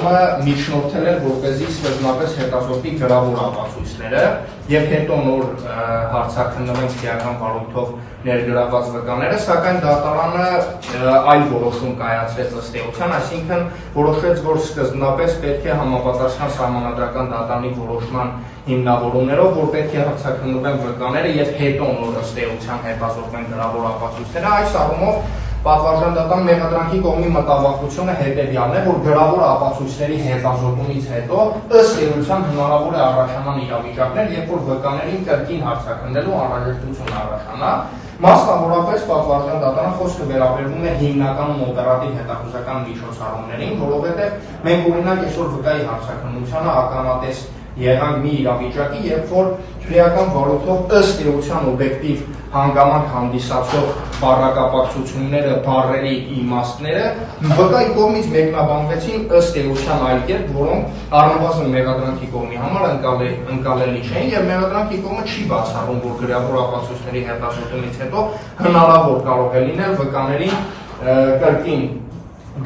կողմը միջնորդել էր, որպեսզի սկզբնապես հետազոտի գրավոր ապացույցները եւ հետո նոր հարցաքննվեն քրեական վարույթով ներգրավված վկաները, սակայն դատարանը այլ որոշում կայացրեց ըստ էության, այսինքն որոշեց, որ սկզբնապես պետք է համապատասխան սահմանադրական դատարանի որոշման հիմնավորումներով, որ պետք է հարցաքննվեն վկաները եւ հետո նոր ըստ էության հետազոտվեն գրավոր ապացույցները, այս առումով Պատվարժան դատարան մեղադրանքի կողմի մտավախությունը հետևյալն է, որ գրավոր ապացույցների հետազոտումից հետո ըստ էության հնարավոր է առաջանան իրավիճակներ, երբ որ վկաներին կրկին հարցաքննելու անհրաժեշտություն առաջանա, մասնավորապես պատվարժան դատարան խոսքը վերաբերվում է հիմնականում օպերատիվ հետախուզական միջոցառումներին, որովհետև մենք օրինակ այսօր վկայի հարցաքննությանը ականատես եղանք մի իրավիճակի, երբ որ քրեական վարույթով ըստ էության օբյեկտիվ հանգամանք հանդիսացող բառակապակցությունները, բառերի իմաստները վկայի կողմից մեկնաբանվեցին ըստ էության այլ կերպ, որոնք առնվազն մեղադրանքի կողմի համար ընկալելի չէին եւ մեղադրանքի կողմը չի բացառում, որ գրավոր ապացույցների հետազոտումից հետո հնարավոր կարող է լինել վկաներին կրկին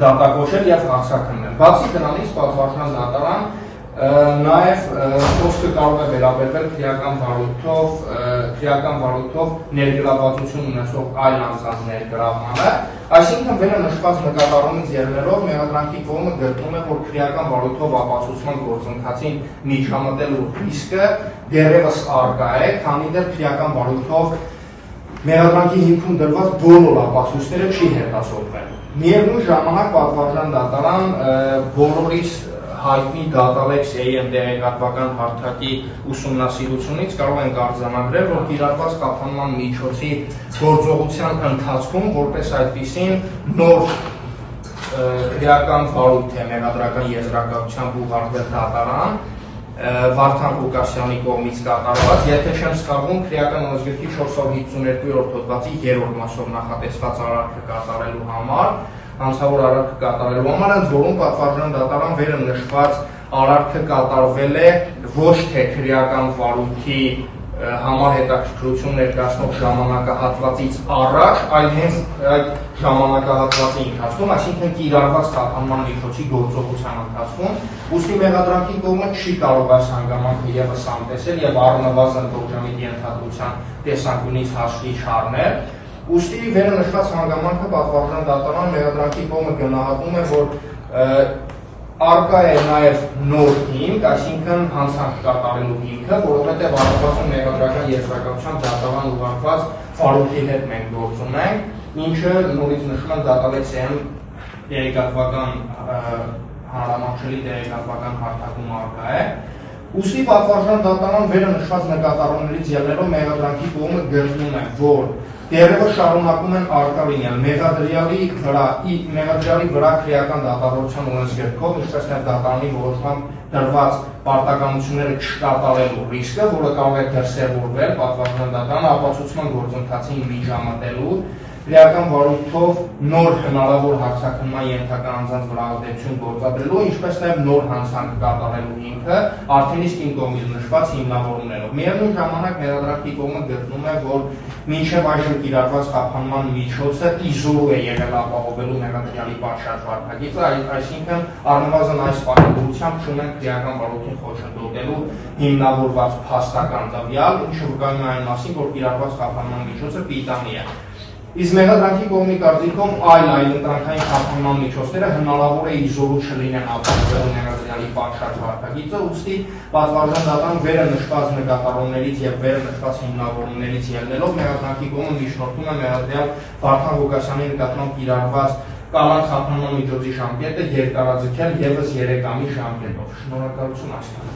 դատակոչել եւ հարցաքննել։ Բացի դրանից պատվարժան դատարան նաև խոսքը կարող է վերաբերվել քրեական վարույթով ներգրավվածություն ունեցող այլ անձանց ներգրավմանը, այսինքն վերը նշված նկատառումից ելնելով մեղադրանքի կողմը գտնում է, որ քրեական վարույթով ապացուցման գործընթացին միջամտելու ռիսկը դեռևս առկա է, քանի դեռ քրեական վարույթով մեղադրանքի հիմքում դրված բոլոր ապացույցները չի հետազոտվել։ Միևնույն ժամանակ պատվարժան դատարան բոլորիս հայտնի Datavex AM տեղեկատվական հարթակի ուսումնասիրությունից կարող ենք արձանագրել, որ կիրառված խափանման միջոցի գործողության ընթացքում որպես այդպիսին նոր քրեական վարույթ է մեղադրական եզրակացությամբ ուղարկվել դատարան Վարդան Ղուկասյանի կողմից կատարված, եթե չեմ սխալվում, քրեական օրենսգրքի 452-րդ հոդվածի 3-րդ մասով նախատեսված արարքը կատարելու համար հանցավոր արարքը կատարելու համար, ընդ որում պատվարժան դատարան վերը նշված արարքը կատարվել է ոչ թե քրեական վարույթի համար հետաքրքրություն ներկայացնող ժամանակահատվածից առաջ, այլ հենց այդ ժամանակահատվածի ընթացքում, այսինքն կիրառված խափանման միջոցի գործողության ընթացքում, ուստի մեղադրանքի կողմը չի կարող այս հանգամանքը ևս անտեսել եւ առնվազն դոկումենտի ենթադրության տեսանկյունից հաշվի չառնել։ Ուստի վերը նշված հանգամանքը պատվարժան դատարան մեղադրանքի կողմը գնահատում է, որ առկա է նաև նոր հիմք, այսինքն հանցանք կատարելու հիմքը, որովհետև առնվազն մեղադրական եզրակացությամբ դատարան ուղարկված վարույթի հետ մենք գործ ունենք, ինչը նորից նշում են Datavex AM տեղեկատվական հանրամատչելի տեղեկատվական հարթակում առկա է։ Ուստի պատվարժան դատարան վերը նշված նկատառումներից ելնելով մեղադրանքի կողմը գտնում է, որ դեռևս շարունակում են առկա լինել մեղադրյալի վրա քրեական դատավորության օրենսգրքով, ինչպես նաև դատարանի որոշմամբ դրված պարտականությունները չկատարելու ռիսկը, որը կարող է դրսևորվել պատվարժան դատարան ապացուցման գործընթացին միջամտելու քրեական վարույթով նոր հնարավոր հարցաքննման ենթակա անձանց վրա ազդեցություն գործադրելու, ինչպես նաև նոր հանցանք կատարելու հիմքը արդեն իսկ իմ կողմից նշված հիմնավորումներով։ Միևնույն ժամանակ մեղադրանքի կողմը գտնում է, որ մինչև այժմ կիրառված խափանման միջոցը իզորու է եղել ապահովելու մեղադրյալի պատշաճ վարքագիծը, այսինքն առնվազն այս պայմանությամբ չունեն քրեական վարույթին խոչընդոտելու հիմնավորված փաստական տվյալ, ինչը վկայում է այն մասին, որ կիրառված խափանման միջոցը պիտանի է։ Իսկ մեղադրանքի կողմի կարծիքով այլ ընտրանքային խափանման միջոցները հնարավոր է իզորու չլինեն ապահովելու մեղադրյալի պատշաճ վարքագիծը, ուստի պատվարժան դատարան վերը նշված նկատառումներից եւ վերը նշված հիմնավորումներից ելնելով մեղադրանքի կողմը միջնորդում է մեղադրյալ Վարդան Ղուկասյանի նկատմամբ կիրառված կանանց խափանման միջոցի ժամկետը երկարաձգել եւս 3 ամիս ժամկետով։ Շնորհակալություն այսքանը։